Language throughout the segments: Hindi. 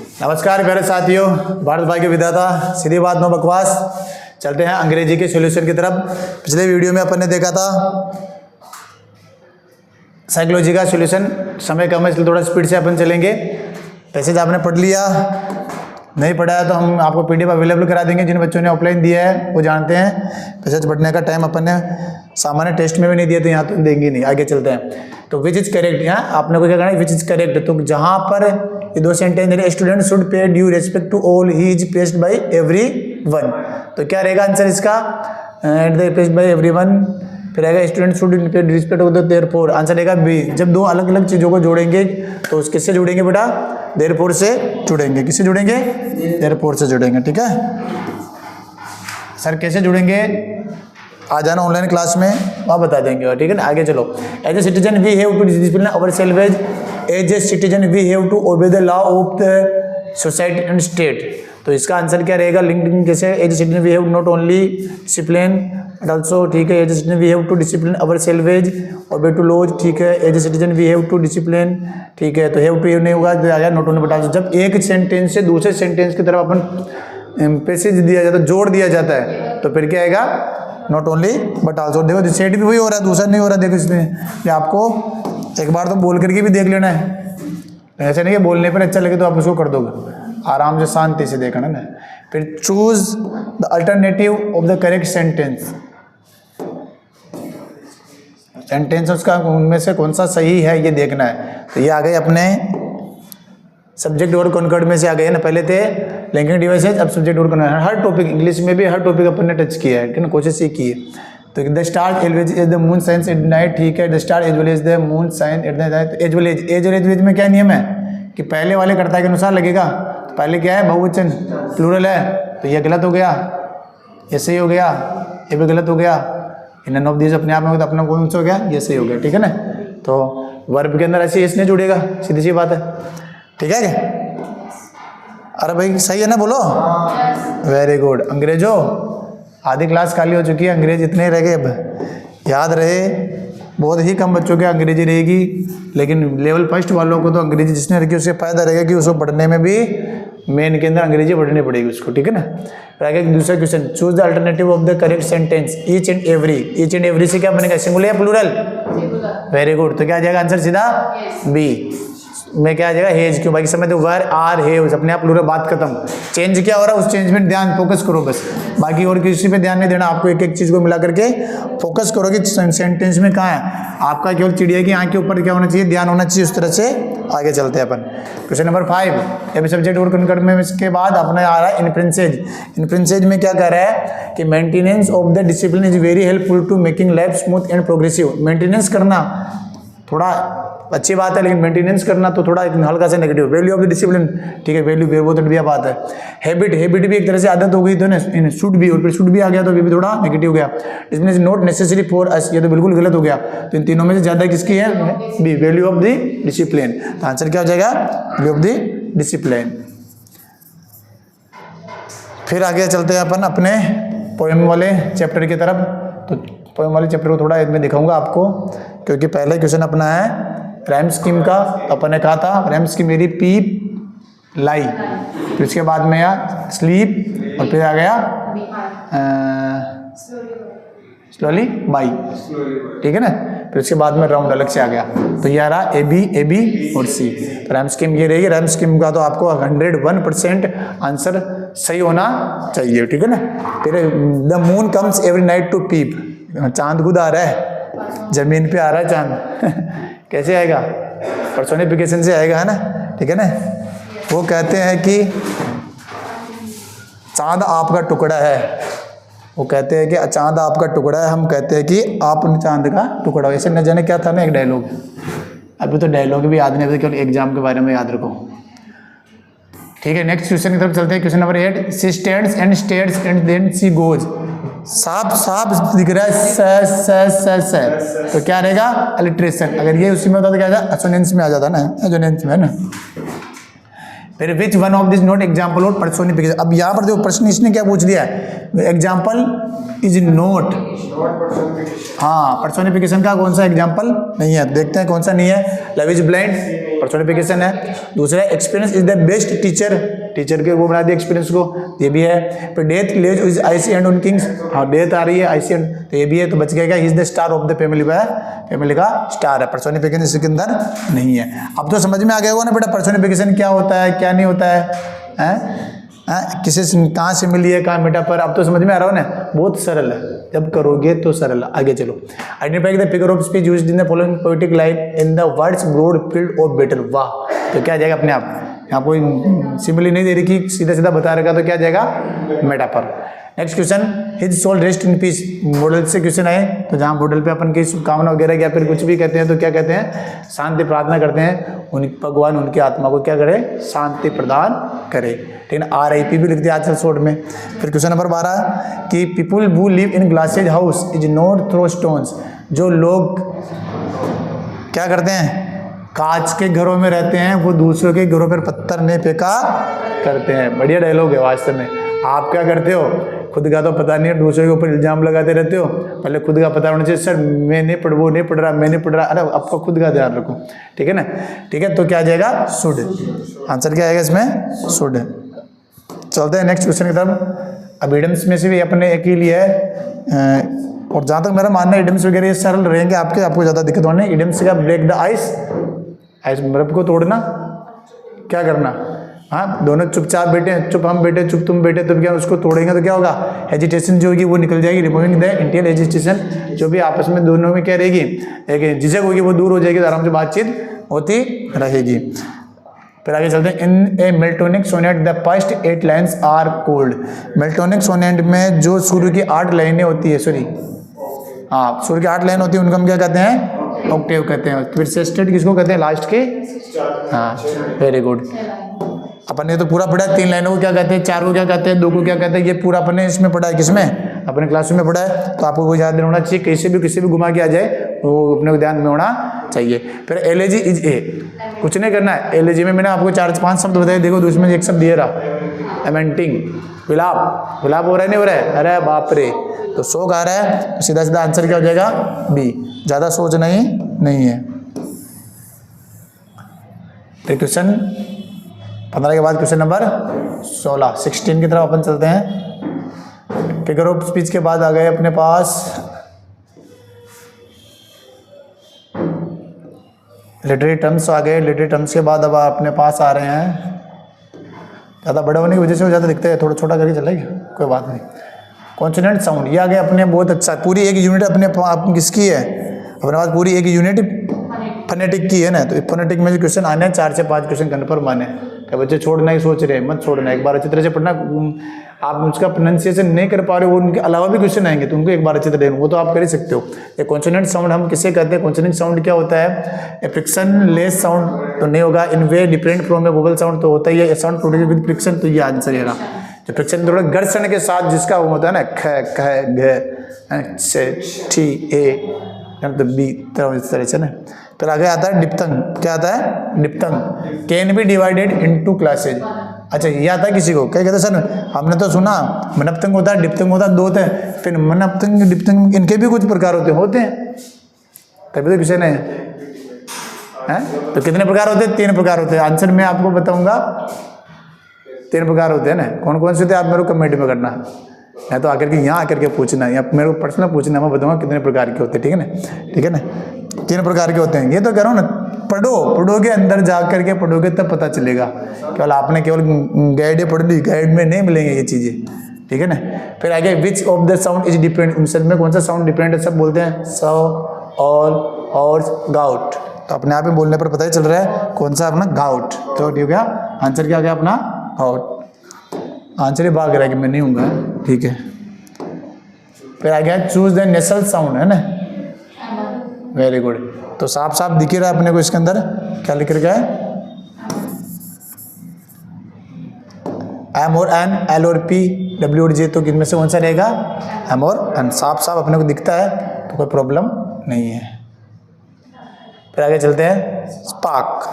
नमस्कार प्यारे साथियों, भारत भाई के विधाता, सीधी बात नो बकवास। चलते हैं अंग्रेजी के सॉल्यूशन की तरफ। पिछले वीडियो में अपन ने देखा था साइकोलॉजी का सॉल्यूशन। समय कम है इसलिए थोड़ा स्पीड से अपन चलेंगे। पैसेज आपने पढ़ लिया, नहीं पढ़ा है तो हम आपको पीडीएफ अवेलेबल करा देंगे। जिन बच्चों ने ऑफलाइन दिया है वो जानते हैं पैसेज पढ़ने का टाइम अपन ने सामान्य टेस्ट में भी नहीं दिया, तो यहाँ तो देंगे नहीं। आगे चलते हैं। तो विच इज करेक्ट, यहाँ आपने को क्या करना है, विच इज करेक्ट। तो जहाँ पर ये दो sentence, student should pay due respect to all he is pressed by every one, तो क्या रहेगा आंसर इसका, at the pressed by every one. फिर आएगा student should pay respect of the therefore, answer रहेगा बी। जब दो अलग अलग चीज़ों को जोड़ेंगे तो किससे जुड़ेंगे बेटा, देयरफॉर से जुड़ेंगे। किससे जुड़ेंगे, देयरफॉर से जुड़ेंगे। ठीक है सर, कैसे जुड़ेंगे आ जाना ऑनलाइन क्लास में, वहाँ बता देंगे। ठीक है ना, आगे चलो। As a citizen we have to discipline our self as a citizen we have to obey the law of the society and state. तो इसका आंसर क्या रहेगा, लिंक्ड कैसे, as a citizen we have not only discipline but also, ठीक है, as a citizen we have to discipline our self as obey to laws. ठीक है, as a citizen we have to discipline, ठीक है, तो हैव टू नहीं होगा तो आ गया नॉट ओनली बट ऑल्सो। जब एक सेंटेंस से दूसरे सेंटेंस की तरफ अपन पैसेज दिया जाता है, जोड़ दिया जाता है, तो फिर क्या आएगा, नॉट ओनली बट ऑल्सो। देखो सेट भी वही हो रहा है, दूसरा नहीं हो रहा। देखो इसमें ये आपको एक बार तो बोल करके भी देख लेना है, ऐसे नहीं कि बोलने पर अच्छा लगे तो आप उसको कर दोगे, आराम से शांति से देखना ना। फिर choose the alternative of the correct sentence, sentence उसका उनमें से कौन सा सही है ये देखना है। तो ये आ गए अपने सब्जेक्ट और कॉन्कर्ड में से आ गए ना, पहले थे लिंकिंग डिवाइसेज, अब सब्जेक्ट और कॉन्कर्ड। हर टॉपिक, इंग्लिश में भी हर टॉपिक अपन ने टच किया है, ठीक है, कोशिश ही की है। तो the star as the moon shines at night, ठीक है, the star as well as the moon shine at the night. As well as में क्या नियम है कि पहले वाले कर्ता के अनुसार लगेगा। तो पहले क्या है, बहुवचन प्लूरल है, तो ये गलत हो गया, ये सही हो गया, ये भी गलत हो गया। इन ऑफ दिस अपने आप में, तो अपना कौन सा हो गया, ये सही हो गया। ठीक है ना, तो वर्ब के अंदर ऐसे इसने जुड़ेगा, सीधी सी बात है। ठीक है क्या, अरे भाई सही है ना, बोलो वेरी गुड। अंग्रेजों आधी क्लास खाली हो चुकी है, अंग्रेज इतने रह गए। अब याद रहे, बहुत ही कम बच्चों की अंग्रेजी रहेगी, लेकिन लेवल फर्स्ट वालों को तो अंग्रेजी जिसने रखी उससे फायदा रहेगा कि उसको पढ़ने में भी मेन के अंदर अंग्रेजी पढ़नी पड़ेगी उसको। ठीक है ना, फिर आगे दूसरा question, choose the alternative of the correct sentence each and every. Each and every से क्या बनेगा, सिंगुलर या प्लूरल, वेरी गुड। तो क्या आ जाएगा आंसर सीधा बी में, क्या आ जाएगा, हेज। क्यों, बाकी समय तो वर आर हेज, अपने आप प्लूरल, बात खत्म। चेंज क्या हो रहा है उस चेंज में ध्यान फोकस करो बस, बाकी और किसी पे ध्यान नहीं देना। आपको एक एक चीज को मिला करके फोकस करो कि सेंटेंस में कहाँ है आपका, केवल चिड़िया की आंख के ऊपर क्या होना चाहिए, ध्यान होना चाहिए। उस तरह से आगे चलते हैं अपन। क्वेश्चन नंबर 5, अभी सब्जेक्ट और कॉन्कर्ड में इसके बाद अपने आ रहा है इनफ्रेंसेज। इनफ्रेंसेज में क्या कह रहा है कि maintenance of the discipline is very helpful to making life smooth and progressive. Maintenance करना थोड़ा अच्छी बात है, लेकिन मेंटेनेंस करना तो थोड़ा हल्का सा negative. Value of the discipline, ठीक है, वैल्यू वो तो बढ़िया बात है। हैबिट भी एक तरह से आदत हो गई तो ना, शुड भी, और फिर शुड भी आ गया तो ये भी थोड़ा नेगेटिव गया। Discipline is not necessary for us, ये तो बिल्कुल गलत हो गया। तो इन तीनों में से ज्यादा किसकी है, B, value of the discipline. तो आंसर क्या हो जाएगा, वैल्यू ऑफ द डिसिप्लिन। फिर आगे चलते हैं अपन अपने पोएम वाले चैप्टर की तरफ। तो पोएम वाले चैप्टर को थोड़ा मैं दिखाऊंगा आपको, क्योंकि पहले क्वेश्चन अपना है रैम स्कीम का। अपन ने कहा था रैम स्कीम मेरी पीप लाई, फिर उसके बाद में आया स्लीप, और फिर आ गया स्लोली बाई, ठीक है ना, फिर उसके बाद में राउंड अलग से आ गया। तो ये आ रहा ए बी और सी। तो रैम स्कीम ये रहेगी। रैम स्कीम का तो आपको 101% आंसर सही होना चाहिए, ठीक है ना। फिर the moon comes every night to peep, चांद खुद आ रहा है, जमीन पे आ रहा है चांद कैसे आएगा, पर्सोनिफिकेशन से आएगा, है ना, ठीक है ना। वो कहते हैं कि चांद आपका टुकड़ा है, वो कहते हैं कि चांद आपका टुकड़ा है, हम कहते हैं कि आप चांद का टुकड़ा हो। ऐसे न जाने क्या था ना एक डायलॉग, अभी तो डायलॉग भी याद नहीं, अभी केवल एग्जाम के बारे में याद रखो। ठीक है, नेक्स्ट क्वेश्चन की तरफ चलते हैं। Question number 8, sea stands and then sea goes. साफ दिख रहा है स, तो क्या रहेगा, अलिट्रेशन। अगर ये उसी में होता तो क्या जाता, असोनेंस में आ जाता ना, एजोनेंस में, है ना। फिर which one of this note example of personification. अब यहाँ पर देखो प्रश्न इसने क्या पूछ दिया है, एग्जाम्पल इज नोट, हाँ, पर्सोनिफिकेशन का कौन सा एग्जाम्पल नहीं है। देखते हैं कौन सा नहीं है। लव इज ब्लाइंड पर्सोनिफिकेशन है। दूसरा experience is the best teacher, teacher के वो बना दिया एक्सपीरियंस को, ये भी है। फिर death lays its icy hand on kings, हाँ डेथ आ रही है आइसी एंड, तो ये भी है, तो बच गया क्या, is the star of the family, family का स्टार है, पर्सोनिफिकेशन इसके अंदर नहीं है। अब तो समझ में आ गया होगा ना बेटा पर्सोनिफिकेशन क्या होता है क्या नहीं होता है, किसी से कहाँ से मिली है कहाँ मेटाफर, अब तो समझ में आ रहा हो ना, बहुत सरल है, जब करोगे तो सरल। आगे चलो, identify the figure of speech used in the following poetic line in the words broad field of battle, वाह, तो क्या आ जाएगा अपने आप, यहाँ कोई सिमिली नहीं दे रही कि सीधा सीधा बता रहेगा, तो क्या आ जाएगा metaphor. Next question, his soul rest in peace, model से क्वेश्चन आए, तो जहाँ मॉडल पे अपन की शुभकामना वगैरह या फिर कुछ भी कहते हैं तो क्या कहते हैं, शांति प्रार्थना करते हैं, उन भगवान उनकी आत्मा को क्या करे, शांति प्रदान करे, लेकिन RIP भी लिख दिया आजकल शॉर्ट में। फिर क्वेश्चन नंबर 12 कि people who live in glasses house is not throw stones, जो लोग क्या करते हैं, कांच के घरों में रहते हैं, वो दूसरों के घरों पर पत्थर नहीं फेंका करते हैं। बढ़िया डायलॉग है वास्तव में। आप क्या करते हो, खुद का तो पता नहीं है, दूसरे के ऊपर इल्जाम लगाते रहते हो, पहले खुद का पता होना चाहिए, सर मैं नहीं पढ़, वो नहीं पढ़ रहा, मैं नहीं पढ़ रहा, अरे आपको खुद का ध्यान रखो, ठीक है ना, ठीक है, तो क्या आ जाएगा, शुड, आंसर क्या आएगा इसमें, शुड। चलते हैं नेक्स्ट क्वेश्चन की तरफ। अब इडम्स में से भी अपने एक ही लिए है, और जहाँ तक मेरा मानना है इडम्स वगैरह ये सरल रहेंगे आपके, आपको ज़्यादा दिक्कत होने। इडम्स का ब्रेक द आइस, आइस बर्फ को तोड़ना, क्या करना, हाँ दोनों चुपचाप बैठे, चुप हम बैठे चुप तुम बैठे, तो क्या उसको तोड़ेंगे तो क्या होगा, हेजिटेशन जो होगी वो निकल जाएगी, रिमूविंग द इंटियल हेजिटेशन, जो भी आपस में दोनों में क्या रहेगी, एक झिझक होगी वो दूर हो जाएगी, आराम से बातचीत होती रहेगी। फिर आगे चलते हैं, in a Miltonic sonnet the first 8 lines are called, Miltonic sonnet में जो शुरू की 8 लाइनें होती है, सॉरी हाँ शुरू की 8 लाइन होती है, उनको हम क्या कहते हैं, ऑक्टेव कहते हैं। फिर सेस्टेट किसको कहते हैं, लास्ट के, हाँ वेरी गुड। अपन ने तो पूरा पढ़ा है, 3 लाइनों को क्या कहते हैं, 4 को क्या कहते हैं, 2 को क्या कहते हैं, ये पूरा अपन ने इसमें पढ़ा है, किसमें, अपने क्लास में पढ़ा है, तो आपको वो याद होना चाहिए, किसी भी घुमा के आ जाए वो अपने को ध्यान में होना चाहिए। फिर एलेजी इज ए, कुछ नहीं करना है, एलेजी में मैंने आपको 4-5 शब्द बताए, देखो तो उसमें एक शब्द दिया रहा, एमेंटिंग, विलाप, विलाप हो रहा है नहीं हो रहा है, अरे बाप रे, तो शोक आ रहा है, तो सीधा सीधा आंसर क्या हो जाएगा, बी, ज़्यादा सोच नहीं है। फिर क्वेश्चन 15 के बाद क्वेश्चन नंबर 16 की तरफ अपन चलते हैं। फिगर ऑफ स्पीच के बाद आ गए अपने पास लिटरेरी टर्म्स आ गए। लिटरेरी टर्म्स के बाद अब अपने पास आ रहे हैं, ज़्यादा बड़े होने की वजह से वो ज़्यादा दिखते हैं, थोड़ा छोटा करके चलेगा कोई बात नहीं। कॉन्सोनेंट साउंड ये आ गए अपने, बहुत अच्छा, पूरी एक यूनिट अपने किसकी है, अपने पास पूरी एक यूनिट फोनेटिक की है ना, तो फोनेटिक में जो क्वेश्चन आने हैं 4 से 5 क्वेश्चन कन्फर्म आने हैं। क्या बच्चे छोड़ना ही सोच रहे हैं, मत छोड़ना, एक बार अच्छी तरह से पढ़ना। आप उसका प्रोनाउंसिएशन नहीं कर पा रहे हो, उनके अलावा भी क्वेश्चन आएंगे तो उनको एक बार अच्छी तरह, वो तो आप कर ही सकते हो। ये कॉन्सोनेंट साउंड हम किसे कहते हैं, कॉन्सोनेंट साउंड क्या होता है, ए फ्रिक्शन लेस साउंड तो नहीं होगा, in way different from a vowel sound तो होता ही है, साउंड प्रोड्यूस्ड विद फ्रिक्शन, तो ये आंसर है। जो फ्रिक्शन थोड़ा घर्षण के साथ जिसका वो होता है ना, ख ख घ से ठी ए तो बी, इस तरह से ना। फिर आगे आता है डिप्थंग, क्या आता है, diphthong can be divided into classes. अच्छा ये आता है किसी को, क्या कहते हैं सर, हमने तो सुना मनप्तंग होता है, डिप्थंग होता है, 2 होते हैं, फिर मनप्तंग डिप्थंग इनके भी कुछ प्रकार होते हैं, तभी तो किसी ने हैं, तो कितने प्रकार होते हैं, 3 प्रकार होते हैं। आंसर मैं आपको बताऊंगा, 3 प्रकार होते हैं ना, कौन कौन से होते हैं, आप मेरे को कमेंट में करना, या तो आकर के यहाँ आकर के पूछना, या मेरे को पर्सनल पूछना, मैं बताऊंगा कितने प्रकार के होते हैं, ठीक है ना, ठीक है ना, 3 प्रकार के होते हैं। ये तो कह रहा हूँ ना, पढ़ोगे अंदर जा करके पढ़ोगे तब पता चलेगा, केवल आपने केवल गाइड पढ़ ली, गाइड में नहीं मिलेंगे ये चीज़ें, ठीक है ना। फिर आगे which of the sound is different, उन सब में कौन सा साउंड डिफरेंट है, सब बोलते हैं सौ, ऑल, हॉर्स, गाउट, तो अपने आप ही बोलने पर पता ही चल रहा है कौन सा अपना गाउट, तो ठीक है, आंसर क्या आ गया अपना गाउट। आंसर ही भाग रहा है कि मैं नहीं हूँगा, ठीक है। फिर आ गया चूज द नेसल साउंड, है ना, वेरी गुड, तो साफ साफ दिख ही रहा है अपने को इसके अंदर, क्या लिख रखा है, एम और एन, एल और पी, डब्ल्यू और जे, तो किनमें से कौन सा रहेगा, एम और एन, साफ साफ अपने को दिखता है, तो कोई प्रॉब्लम नहीं है। फिर आगे चलते हैं, स्पार्क,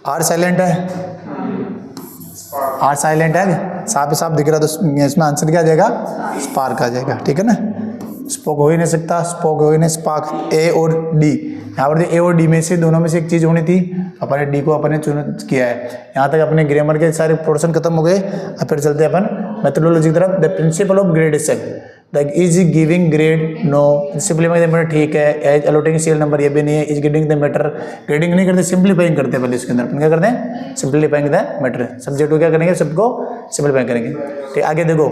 आर साइलेंट है, आर साइलेंट है, साफ साफ दिख रहा, तो इसमें आंसर क्या आ जाएगा, स्पार्क आ जाएगा, ठीक है ना। स्पोक हो ही नहीं सकता, स्पोक हो ही नहीं, स्पार्क, ए और डी, यहाँ पर ए और डी में से दोनों में से एक चीज़ होनी थी, अपने डी को अपने चुन किया है। यहाँ तक अपने ग्रामर के सारे पोर्शन खत्म हो गए। अब फिर चलते हैं अपन मेथोडोलॉजी की तरफ। The principle of gradation, the is giving grade no, simplifying the matter ठीक है, एज अलॉटिंग सीरियल नंबर ये भी नहीं है, is getting the matter, grading नहीं करते, सिंपलीफाइंग करते हैं पहले इसके अंदर। अपन क्या करते हैं? सिंपलीफाइंग द मैटर। सब्जेक्ट को क्या करेंगे? सबको सिंपलीफाई करेंगे। ठीक, आगे देखो,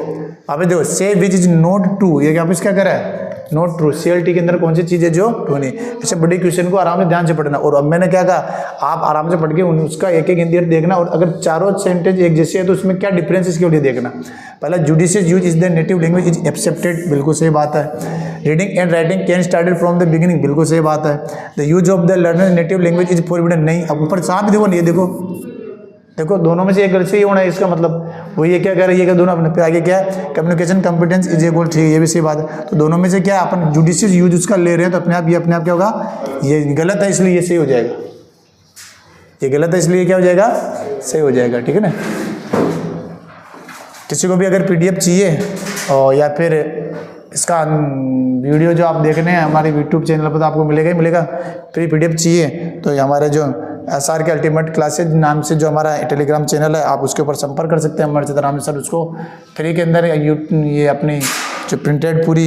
आप देखो से विच इज नॉट ट्रू, ये आप क्या करा है? Not true. CLT के अंदर कौन सी चीज़ है जो ट्रू नहीं। ऐसे बड़े क्वेश्चन को आराम से ध्यान से पढ़ना। और अब मैंने क्या कहा, आप आराम से पढ़ के उसका एक एक इंडियर देखना, और अगर चारों सेंटेंस एक जैसे है तो उसमें क्या डिफरेंस इसके लिए देखना। पहला, judicious use is the native language is accepted, बिल्कुल सही बात है। Reading and writing can started from the beginning, बिल्कुल सही बात है। The use of the learner native language is forbidden, नहीं। अब ऊपर साफ देखो, नहीं देखो, देखो दोनों में से एक गलत ही होना है, इसका मतलब वो ये क्या कह रही है कि दोनों अपने। फिर आगे क्या है? कम्युनिकेशन कॉम्पिटेंस इज इक्वल, ठीक है, ये भी सही बात है। तो दोनों में से क्या है? अपन जुडिशियस यूज उसका ले रहे हैं तो अपने आप क्या होगा? ये गलत है, इसलिए ये सही हो जाएगा। ये गलत है इसलिए क्या हो जाएगा? सही हो जाएगा। ठीक है ना। किसी को भी अगर PDF चाहिए और या फिर इसका वीडियो जो आप देख रहे हैं हमारे YouTube चैनल पर, तो आपको मिलेगा ही मिलेगा। फिर PDF चाहिए तो हमारे जो SR के अल्टीमेट क्लासेज नाम से जो हमारा टेलीग्राम चैनल है, आप उसके ऊपर संपर्क कर सकते हैं हमारे साथ आराम से। सर उसको फ्री के अंदर ये अपनी जो प्रिंटेड पूरी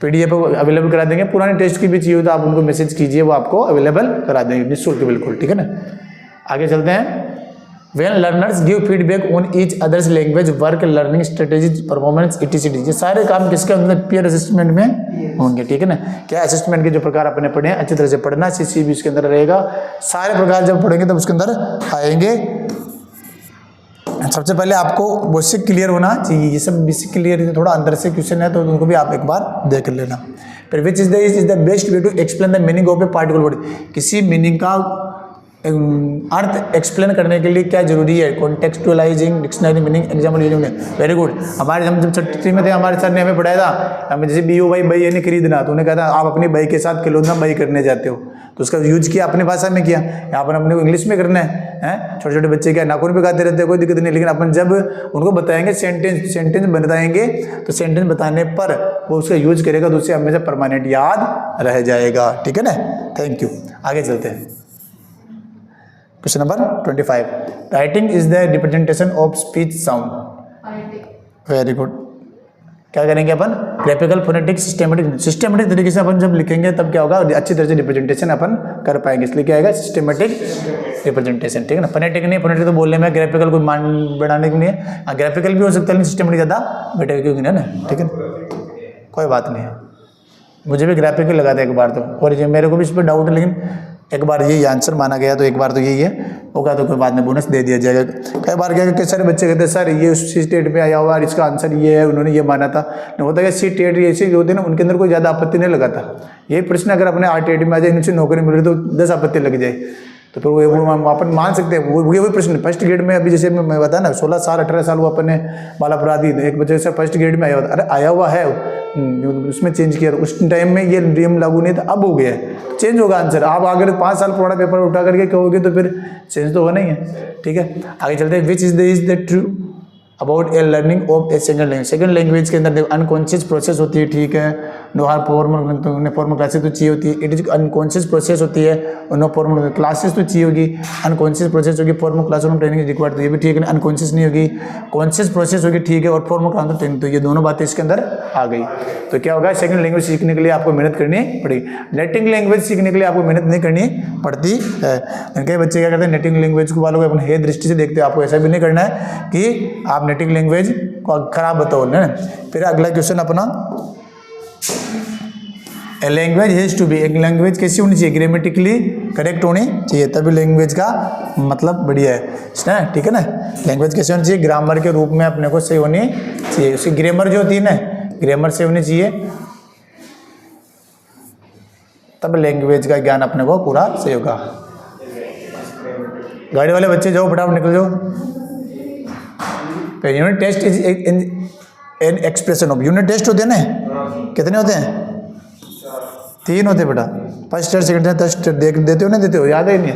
PDF अवेलेबल करा देंगे। पुराने टेस्ट की भी चाहिए तो आप उनको मैसेज कीजिए, वो आपको अवेलेबल करा देंगे निःशुल्क, बिल्कुल। ठीक है ना। आगे चलते हैं। When learners give feedback on each other's language, work, learning strategies, performance, etc. ये सारे काम किसके अंदर? पीयर असेसमेंट में होंगे। ठीक है ना। क्या असेसमेंट के जो प्रकार अपने पढ़े हैं अच्छी तरह से पढ़ना, CC भी इसके अंदर रहेगा। सारे प्रकार जब पढ़ेंगे तब उसके अंदर आएंगे। सबसे पहले आपको बेसिक क्लियर होना चाहिए। ये सब बेसिक क्लियर, थोड़ा अंदर से क्वेश्चन है तो उनको भी आप एक बार देख लेना। फिर which is the best way to explain the meaning of a particular word, किसी मीनिंग का अर्थ एक्सप्लेन करने के लिए क्या जरूरी है? Contextualising, dictionary meaning, example using. Very good. हमारे हम जब छठी में थे हमारे सर ने हमें पढ़ाया था, हमें जैसे BO बाई यानी खरीदना, तो उन्हें कहा था आप अपनी बाई के साथ खिलौना बाई करने जाते हो, तो उसका यूज किया अपनी भाषा में किया। यहाँ पर अपने को इंग्लिश में करना है। छोटे छोटे बच्चे क्या नाखून पे खाते रहते हैं, कोई दिक्कत नहीं, लेकिन अपन जब उनको बताएंगे सेंटेंस बताएंगे तो सेंटेंस बताने पर वो उसका यूज करेगा तो उसे हमेशा परमानेंट याद रह जाएगा। ठीक है ना। Thank you. आगे चलते हैं। Question number 25। Writing is the representation of speech sound. Very good. क्या करेंगे अपन? ग्राफिकल, फोनेटिक, सिस्टेमेटिक तरीके से अपन जब लिखेंगे तब क्या होगा? अच्छी तरह से रिप्रेजेंटेशन अपन कर पाएंगे, इसलिए क्या आएगा? Systematic representation. ठीक है ना। फोनेटिक नहीं, फोनेटिक तो बोलने में, ग्राफिकल को मान बढ़ाने के लिए। हाँ, ग्राफिकल भी हो सकता है लेकिन सिस्टेमेटिक ज़्यादा बेटर क्योंकि ना। ठीक है, कोई बात नहीं है। मुझे भी ग्राफिकल लगा था एक बार तो, और मेरे को भी इस पर डाउट है, लेकिन एक बार यही आंसर माना गया तो एक बार तो यही है, होगा तो कोई बाद में बोनस दे दिया जाएगा। कई बार क्या कई सारे बच्चे कहते हैं सर ये उस स्टेट पे आया हुआ है, इसका आंसर ये है, उन्होंने ये माना था। नहीं होता है सी टेट ऐसे होते हैं ना, उनके अंदर कोई ज़्यादा आपत्ति नहीं लगाता। यही प्रश्न अगर अपने RTT में आ जाए, इनसे नौकरी मिल रही तो 10 आपत्ति लग जाए, तो फिर वो अपन मान सकते हैं। वो वही प्रश्न फर्स्ट ग्रेड में अभी जैसे मैं बताया ना 16 साल 18 साल वो अपन ने बाल अपराधी एक बच्चे से फर्स्ट ग्रेड में आया हुआ था, अरे आया हुआ है उसमें चेंज किया, उस टाइम में ये नियम लागू नहीं था, अब हो गया है, चेंज होगा आंसर। आप अगर 5 साल पुराना पेपर उठा करके कहोगे तो फिर चेंज तो होना ही है। ठीक है, आगे चलते हैं। विच is the true about A learning of A second language. Second language के अंदर देखो अनकॉन्शियस प्रोसेस होती है। ठीक है, नो हार फॉर्मल क्लासेस तो चाहिए होती है, इट इज अनकॉन्शियस प्रोसेस होती है, और नो फॉर्मल क्लासेस तो चाहिए होगी। अनकॉन्शियस प्रोसेस होगी, फॉर्मल क्लासरूम ट्रेनिंग रिक्वायर्ड, तो ये भी ठीक है। अनकॉन्शियस नहीं होगी, कॉन्शियस प्रोसेस होगी, ठीक है, और फॉर्मल क्लासरूम ट्रेनिंग, तो ये दोनों बातें इसके अंदर आ गई। तो क्या होगा, सेकंड लैंग्वेज सीखने के लिए आपको मेहनत करनी पड़ेगी। नेटिंग लैंग्वेज सीखने के लिए आपको मेहनत नहीं करनी पड़ती है। कई बच्चे क्या करते हैं, नेटिंग लैंग्वेज को वालों को अपने हेय दृष्टि से देखते हैं। आपको ऐसा भी नहीं करना है कि आप नेटिंग लैंग्वेज को खराब बताओ ना। फिर अगला क्वेश्चन अपना, a language has to be, एक लैंग्वेज कैसी होनी चाहिए, ग्रामेटिकली करेक्ट होनी चाहिए, तभी लैंग्वेज का मतलब बढ़िया है। ठीक है ना। लैंग्वेज कैसे होनी चाहिए, ग्रामर के रूप में अपने को सही होनी चाहिए। उसकी ग्रामर जो होती है ना, ग्रामर से होनी चाहिए, तब लैंग्वेज का ज्ञान अपने को पूरा सही होगा। गाड़ी वाले बच्चे जाओ फटाफट निकल जाओ। Unit test is an expression of, unit test होते हैं ना, कितने होते हैं, 3 होते बेटा। First year second year test देते हो ना, देते हो, याद है नहीं।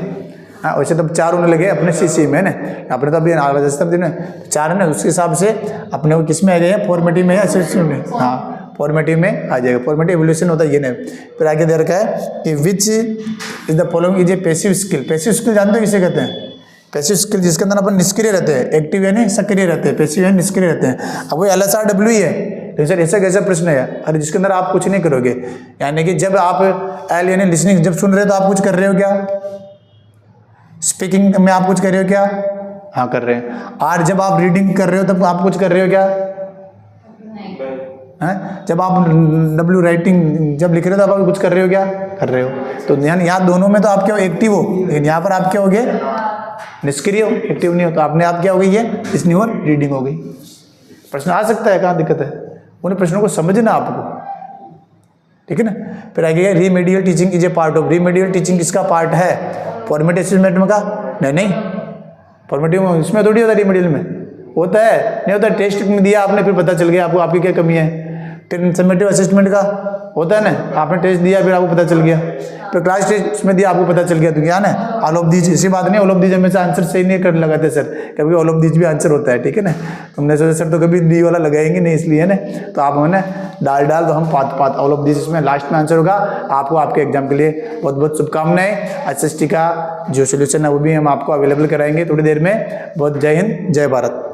हाँ, वैसे तो 4 होने लगे अपने CC में ना, अपने तो अभी दिन 4 है ना, उसके हिसाब से अपने को किस में आ गए हैं, फॉर्मेटिव में या असेसमेंट में। हाँ, फॉर्मेटिव में आ जाएगा। फॉर्मेटिव एवोल्यूशन होता है ये नहीं। फिर आगे दे रखा है कि विच is the following is a passive skill. Passive skill जानते हो किसे कहते हैं? पैसिव स्किल जिसके अंदर अपन निष्क्रिय रहते हैं, एक्टिव यानी सक्रिय रहते हैं, पैसिव यानी निष्क्रिय रहते हैं। अब वो LSRW ही है, लेकिन सर ऐसा कैसा प्रश्न है? अरे जिसके अंदर आप कुछ नहीं करोगे, यानी कि जब आप एल यानी लिसनिंग जब सुन रहे हो तो आप कुछ कर रहे हो क्या? स्पीकिंग में आप कुछ कर रहे हो क्या? हाँ कर रहे हैं। और जब आप रीडिंग कर रहे हो तब आप कुछ कर रहे हो क्या? है? जब आप W राइटिंग जब लिख रहे हो तो आप कुछ कर रहे हो क्या? कर रहे हो। तो यानी यहाँ दोनों में तो आप क्या हो? एक्टिव हो, लेकिन यहाँ पर आप क्या हो गए? निष्क्रिय हो, एक्टिव नहीं हो। तो आपने आप क्या हो गई? ये लिसनिंग और रीडिंग हो गई। प्रश्न आ सकता है, कहाँ दिक्कत है? उन प्रश्नों को समझना आपको, ठीक है ना। फिर आगे remedial teaching is a part of. Remedial teaching किसका पार्ट है? फॉर्मेटिव असेसमेंट का? नहीं, फॉर्मेटिव में इसमें थोड़ी होता है, रीमेडियल में होता है, नहीं होता। टेस्ट में दिया आपने, फिर पता चल गया आपको आपकी क्या कमी है। समेटिव असेसमेंट का होता है ना, आपने टेस्ट दिया फिर आपको पता चल गया, फिर क्लास टेस्ट में दिया आपको पता चल गया, तो ज्ञान है। ऑल ऑफ दीज ऐसी बात नहीं, ऑल ऑफ दीज हमेशा आंसर सही नहीं करने लगाते सर, कभी ऑल ऑफ दीज भी आंसर होता है, ठीक है ना। तुमने सोचा सर तो कभी डी वाला लगाएंगे नहीं, इसलिए है ना। तो आप हमें डाल तो हम पात ऑल ऑफ दीज इसमें लास्ट में आंसर होगा। आपको आपके एग्जाम के लिए बहुत बहुत शुभकामनाएं। SST का जो सोल्यूशन है वो भी हम आपको अवेलेबल कराएंगे थोड़ी देर में। बहुत जय हिंद, जय भारत।